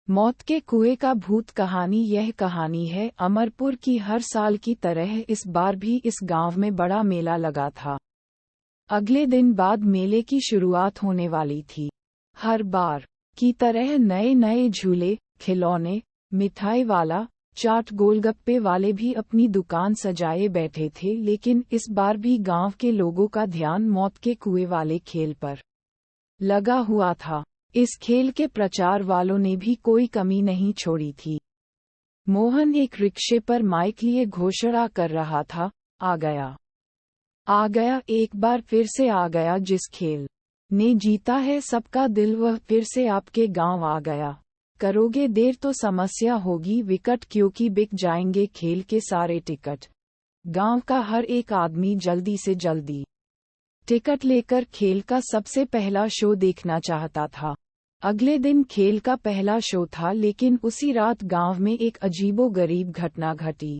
मौत के कुएं का भूत कहानी। यह कहानी है अमरपुर की। हर साल की तरह इस बार भी इस गांव में बड़ा मेला लगा था। अगले दिन बाद मेले की शुरुआत होने वाली थी। हर बार की तरह नए नए झूले, खिलौने, मिठाई वाला, चाट, गोलगप्पे वाले भी अपनी दुकान सजाए बैठे थे। लेकिन इस बार भी गांव के लोगों का ध्यान मौत के कुएं वाले खेल पर लगा हुआ था। इस खेल के प्रचार वालों ने भी कोई कमी नहीं छोड़ी थी। मोहन एक रिक्शे पर माइक लिए घोषणा कर रहा था, आ गया, एक बार फिर से आ गया। जिस खेल ने जीता है सबका दिल, वह फिर से आपके गांव आ गया। करोगे देर तो समस्या होगी विकट, क्योंकि बिक जाएंगे खेल के सारे टिकट। गांव का हर एक आदमी जल्दी से जल्दी टिकट लेकर खेल का सबसे पहला शो देखना चाहता था। अगले दिन खेल का पहला शो था, लेकिन उसी रात गांव में एक अजीबोगरीब घटना घटी।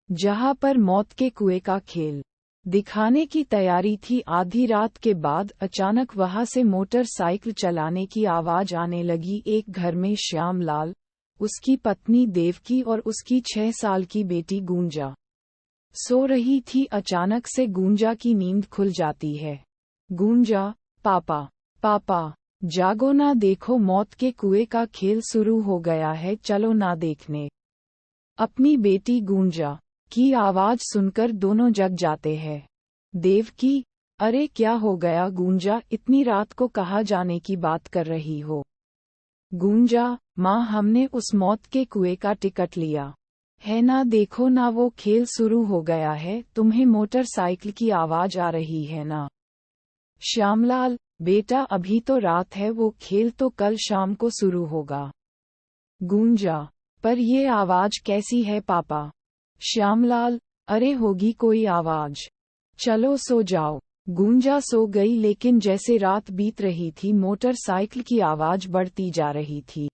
जहां पर मौत के कुएं का खेल दिखाने की तैयारी थी, आधी रात के बाद अचानक वहां से मोटरसाइकिल चलाने की आवाज आने लगी। एक घर में श्यामलाल, उसकी पत्नी देवकी और उसकी 6 साल की बेटी गुंजा सो रही थी। अचानक से गुंजा की नींद खुल जाती है। गुंजा, पापा जागो ना, देखो मौत के कुएं का खेल शुरू हो गया है, चलो ना देखने। अपनी बेटी गुंजा की आवाज सुनकर दोनों जग जाते हैं। देवकी, अरे क्या हो गया गुंजा, इतनी रात को कहाँ जाने की बात कर रही हो? गुंजा, माँ हमने उस मौत के कुएं का टिकट लिया है ना, देखो ना वो खेल शुरू हो गया है, तुम्हें मोटरसाइकिल की आवाज आ रही है ना? श्यामलाल, बेटा अभी तो रात है, वो खेल तो कल शाम को शुरू होगा। गुंजा, पर ये आवाज कैसी है पापा? श्यामलाल, अरे होगी कोई आवाज, चलो सो जाओ। गुंजा सो गई, लेकिन जैसे रात बीत रही थी मोटरसाइकिल की आवाज बढ़ती जा रही थी।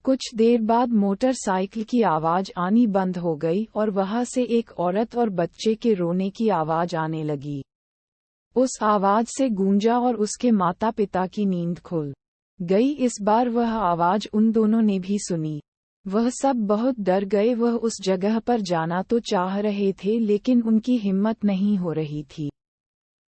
कुछ देर बाद मोटरसाइकिल की आवाज आनी बंद हो गई और वहां से एक औरत और बच्चे के रोने की आवाज आने लगी। उस आवाज से गुंजा और उसके माता पिता की नींद खुल गई। इस बार वह आवाज उन दोनों ने भी सुनी। वह सब बहुत डर गए। वह उस जगह पर जाना तो चाह रहे थे, लेकिन उनकी हिम्मत नहीं हो रही थी।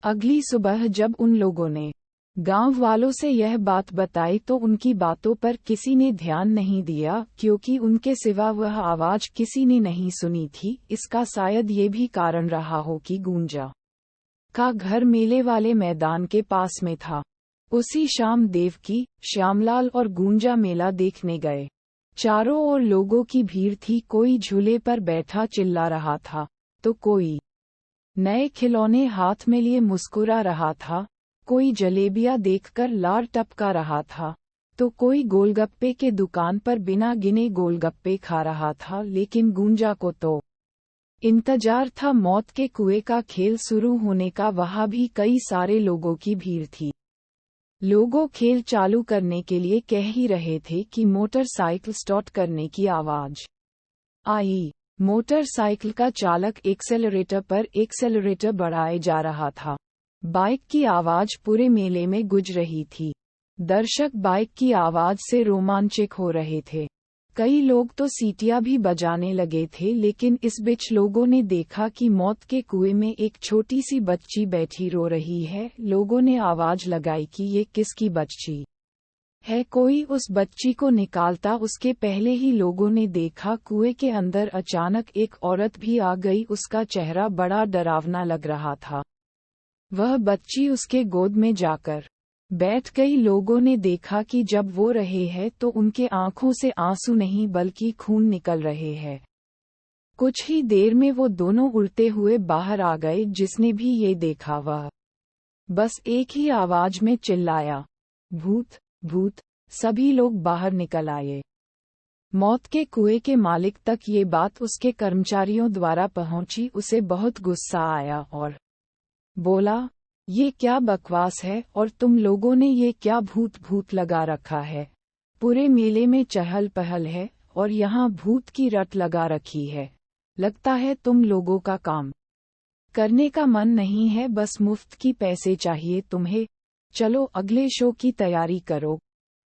अगली सुबह जब उन लोगों ने गांव वालों से यह बात बताई तो उनकी बातों पर किसी ने ध्यान नहीं दिया, क्योंकि उनके सिवा वह आवाज किसी ने नहीं सुनी थी। इसका शायद ये भी कारण रहा हो कि गुंजा का घर मेले वाले मैदान के पास में था। उसी शाम देवकी, श्यामलाल और गुंजा मेला देखने गए। चारों ओर लोगों की भीड़ थी। कोई झूले पर बैठा चिल्ला रहा था, तो कोई नए खिलौने हाथ में लिए मुस्कुरा रहा था, कोई जलेबियां देखकर लार टपका रहा था, तो कोई गोलगप्पे के दुकान पर बिना गिने गोलगप्पे खा रहा था। लेकिन गुंजा को तो इंतजार था मौत के कुएं का खेल शुरू होने का। वहां भी कई सारे लोगों की भीड़ थी। लोगों खेल चालू करने के लिए कह ही रहे थे कि मोटरसाइकिल स्टार्ट करने की आवाज आई। मोटरसाइकिल का चालक एक्सेलरेटर पर एक्सेलरेटर बढ़ाए जा रहा था। बाइक की आवाज पूरे मेले में गूंज रही थी। दर्शक बाइक की आवाज से रोमांचित हो रहे थे। कई लोग तो सीटियां भी बजाने लगे थे। लेकिन इस बीच लोगों ने देखा कि मौत के कुएं में एक छोटी सी बच्ची बैठी रो रही है। लोगों ने आवाज लगाई कि ये किसकी बच्ची है, कोई उस बच्ची को निकालता। उसके पहले ही लोगों ने देखा कुएं के अंदर अचानक एक औरत भी आ गई। उसका चेहरा बड़ा डरावना लग रहा था। वह बच्ची उसके गोद में जाकर बैठ गई। लोगों ने देखा कि जब वो रहे हैं तो उनके आंखों से आंसू नहीं बल्कि खून निकल रहे हैं। कुछ ही देर में वो दोनों उड़ते हुए बाहर आ गए। जिसने भी ये देखा वह बस एक ही आवाज में चिल्लाया, भूत भूत। सभी लोग बाहर निकल आए। मौत के कुएं के मालिक तक ये बात उसके कर्मचारियों द्वारा पहुंची। उसे बहुत गुस्सा आया और बोला, ये क्या बकवास है और तुम लोगों ने ये क्या भूत भूत लगा रखा है? पूरे मेले में चहल पहल है और यहाँ भूत की रट लगा रखी है। लगता है तुम लोगों का काम करने का मन नहीं है, बस मुफ्त की पैसे चाहिए तुम्हें। चलो अगले शो की तैयारी करो।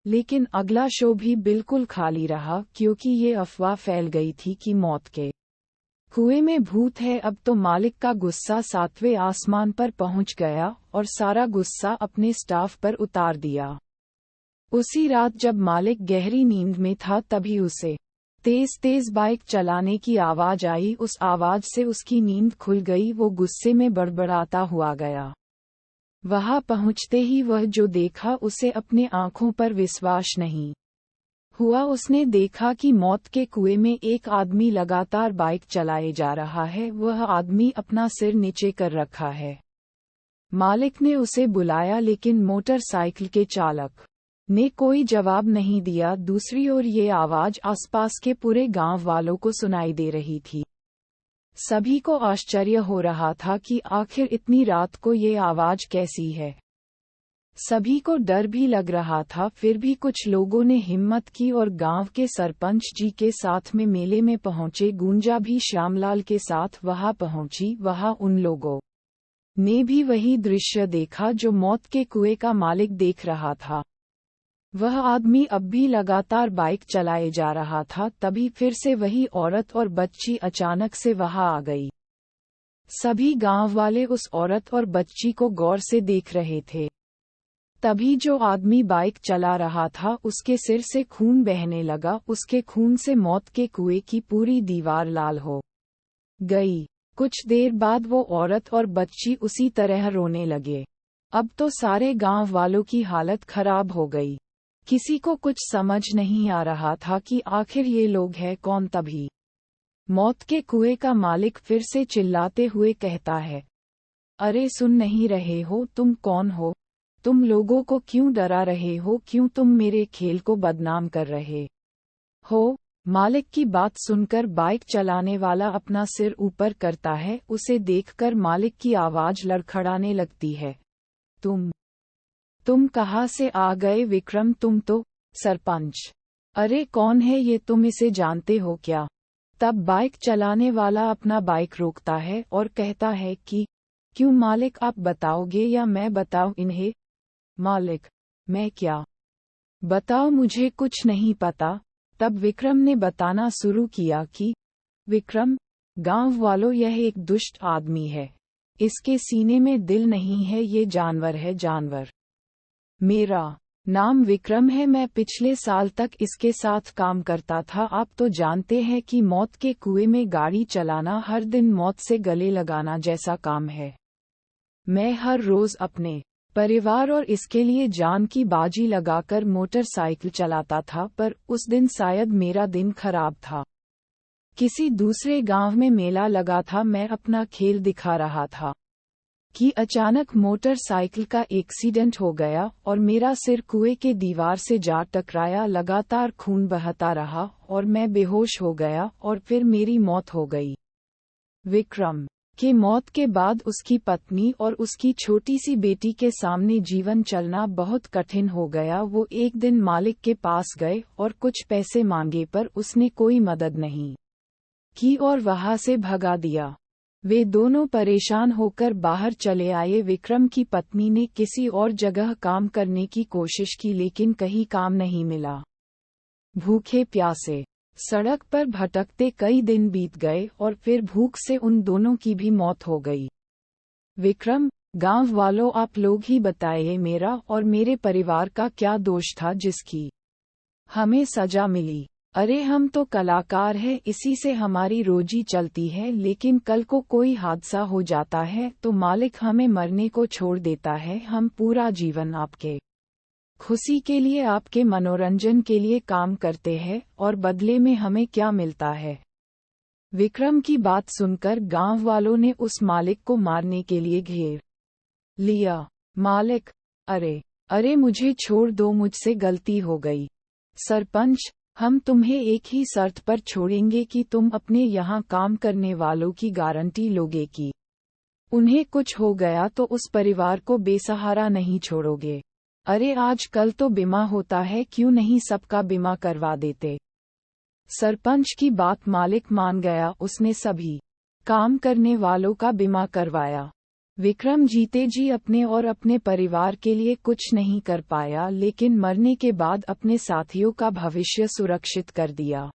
लेकिन अगला शो भी बिल्कुल खाली रहा क्योंकि ये अफवाह फैल गई थी कि मौत के कुएं में भूत है। अब तो मालिक का गुस्सा 7वें आसमान पर पहुंच गया और सारा गुस्सा अपने स्टाफ पर उतार दिया। उसी रात जब मालिक गहरी नींद में था तभी उसे तेज तेज बाइक चलाने की आवाज आई। उस आवाज से उसकी नींद खुल गई। वो गुस्से में बड़बड़ाता हुआ गया। वहां पहुंचते ही वह जो देखा उसे अपने आंखों पर विश्वास नहीं हुआ। उसने देखा कि मौत के कुएं में एक आदमी लगातार बाइक चलाए जा रहा है। वह आदमी अपना सिर नीचे कर रखा है। मालिक ने उसे बुलाया लेकिन मोटरसाइकिल के चालक ने कोई जवाब नहीं दिया। दूसरी ओर ये आवाज आसपास के पूरे गांव वालों को सुनाई दे रही थी। सभी को आश्चर्य हो रहा था कि आखिर इतनी रात को ये आवाज कैसी है। सभी को डर भी लग रहा था। फिर भी कुछ लोगों ने हिम्मत की और गांव के सरपंच जी के साथ में मेले में पहुंचे। गुंजा भी श्यामलाल के साथ वहां पहुंची। वहां उन लोगों ने भी वही दृश्य देखा जो मौत के कुएं का मालिक देख रहा था। वह आदमी अब भी लगातार बाइक चलाए जा रहा था। तभी फिर से वही औरत और बच्ची अचानक से वहां आ गई। सभी गांव वाले उस औरत और बच्ची को गौर से देख रहे थे। तभी जो आदमी बाइक चला रहा था उसके सिर से खून बहने लगा। उसके खून से मौत के कुएं की पूरी दीवार लाल हो गई। कुछ देर बाद वो औरत और बच्ची उसी तरह रोने लगे। अब तो सारे गांव वालों की हालत खराब हो गई। किसी को कुछ समझ नहीं आ रहा था कि आखिर ये लोग हैं कौन। तभी मौत के कुएं का मालिक फिर से चिल्लाते हुए कहता है, अरे सुन नहीं रहे हो? तुम कौन हो? तुम लोगों को क्यों डरा रहे हो? क्यों तुम मेरे खेल को बदनाम कर रहे हो? मालिक की बात सुनकर बाइक चलाने वाला अपना सिर ऊपर करता है। उसे देखकर मालिक की आवाज लड़खड़ाने लगती है, तुम कहाँ से आ गए विक्रम? तुम तो सरपंच। अरे कौन है ये? तुम इसे जानते हो क्या? तब बाइक चलाने वाला अपना बाइक रोकता है और कहता है कि क्यों मालिक, आप बताओगे या मैं बताऊं इन्हें? मालिक, मैं क्या बताओ, मुझे कुछ नहीं पता। तब विक्रम ने बताना शुरू किया कि विक्रम, गांव वालों, यह एक दुष्ट आदमी है। इसके सीने में दिल नहीं है। ये जानवर है, जानवर। मेरा नाम विक्रम है। मैं पिछले साल तक इसके साथ काम करता था। आप तो जानते हैं कि मौत के कुएं में गाड़ी चलाना हर दिन मौत से गले लगाना जैसा काम है। मैं हर रोज अपने परिवार और इसके लिए जान की बाजी लगाकर मोटरसाइकिल चलाता था, पर उस दिन शायद मेरा दिन खराब था। किसी दूसरे गांव में मेला लगा था। मैं अपना खेल दिखा रहा था कि अचानक मोटरसाइकिल का एक्सीडेंट हो गया और मेरा सिर कुएं के दीवार से जा टकराया। लगातार खून बहता रहा और मैं बेहोश हो गया और फिर मेरी मौत हो गई। विक्रम के मौत के बाद उसकी पत्नी और उसकी छोटी सी बेटी के सामने जीवन चलना बहुत कठिन हो गया। वो एक दिन मालिक के पास गए और कुछ पैसे मांगे, पर उसने कोई मदद नहीं की और वहां से भगा दिया। वे दोनों परेशान होकर बाहर चले आए। विक्रम की पत्नी ने किसी और जगह काम करने की कोशिश की लेकिन कहीं काम नहीं मिला। भूखे प्यासे सड़क पर भटकते कई दिन बीत गए और फिर भूख से उन दोनों की भी मौत हो गई। विक्रम, गांव वालों, आप लोग ही बताइए, मेरा और मेरे परिवार का क्या दोष था जिसकी हमें सजा मिली? अरे हम तो कलाकार हैं, इसी से हमारी रोजी चलती है। लेकिन कल को कोई हादसा हो जाता है तो मालिक हमें मरने को छोड़ देता है। हम पूरा जीवन आपके खुशी के लिए, आपके मनोरंजन के लिए काम करते हैं और बदले में हमें क्या मिलता है? विक्रम की बात सुनकर गांव वालों ने उस मालिक को मारने के लिए घेर लिया। मालिक, अरे मुझे छोड़ दो, मुझसे गलती हो गई। सरपंच, हम तुम्हें एक ही शर्त पर छोड़ेंगे कि तुम अपने यहाँ काम करने वालों की गारंटी लोगे कि उन्हें कुछ हो गया तो उस परिवार को बेसहारा नहीं छोड़ोगे। अरे आजकल तो बीमा होता है, क्यों नहीं सबका बीमा करवा देते? सरपंच की बात मालिक मान गया। उसने सभी काम करने वालों का बीमा करवाया। विक्रम जीते जी अपने और अपने परिवार के लिए कुछ नहीं कर पाया, लेकिन मरने के बाद अपने साथियों का भविष्य सुरक्षित कर दिया।